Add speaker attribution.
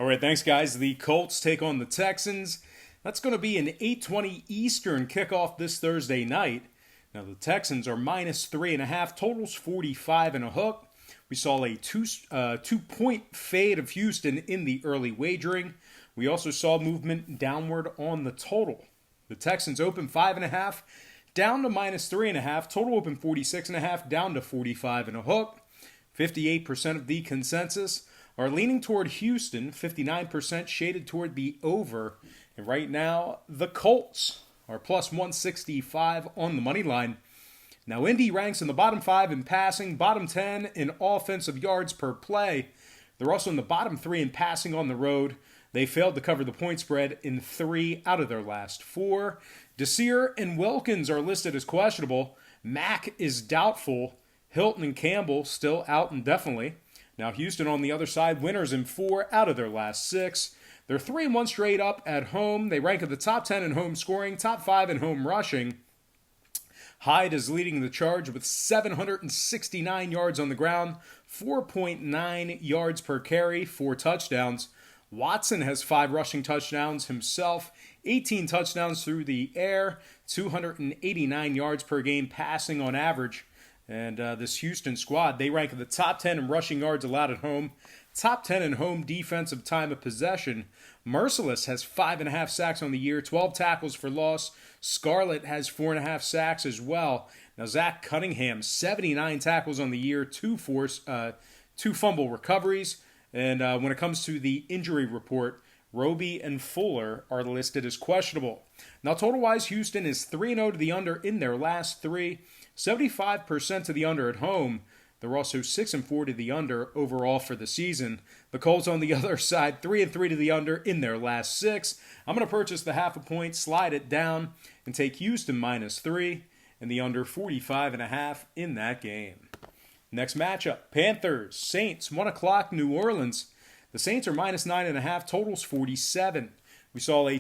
Speaker 1: All right, thanks, guys. The Colts take on the Texans. That's going to be an 8:20 Eastern kickoff this Thursday night. Now, the Texans are minus 3.5. Totals 45 and a hook. We saw a two-point fade of Houston in the early wagering. We also saw movement downward on the total. The Texans open 5.5, down to minus 3.5. Total open 46.5, down to 45 and a hook. 58% of the consensus are leaning toward Houston, 59% shaded toward the over. And right now, the Colts are plus 165 on the money line. Now, Indy ranks in the bottom 5 in passing, bottom 10 in offensive yards per play. They're also in the bottom 3 in passing on the road. They failed to cover the point spread in 3 out of their last 4. Desir and Wilkins are listed as questionable. Mack is doubtful. Hilton and Campbell still out indefinitely. Now, Houston on the other side, winners in 4 out of their last 6. They're 3-1 straight up at home. They rank at the top 10 in home scoring, top 5 in home rushing. Hyde is leading the charge with 769 yards on the ground, 4.9 yards per carry, 4 touchdowns. Watson has 5 rushing touchdowns himself, 18 touchdowns through the air, 289 yards per game passing on average. And this Houston squad, they rank in the top 10 in rushing yards allowed at home, top 10 in home defensive time of possession. Merciless has 5.5 sacks on the year, 12 tackles for loss. Scarlett has 4.5 sacks as well. Now, Zach Cunningham, 79 tackles on the year, 2 fumble recoveries. And when it comes to the injury report, Roby and Fuller are listed as questionable. Now, total-wise, Houston is 3-0 to the under in their last 3, 75% to the under at home. They're also 6-4 to the under overall for the season. The Colts on the other side, 3-3 to the under in their last 6. I'm going to purchase the half a point, slide it down, and take Houston minus 3 and the under 45.5 in that game. Next matchup, Panthers, Saints, 1 o'clock, New Orleans. The Saints are minus 9.5, totals 47. We saw a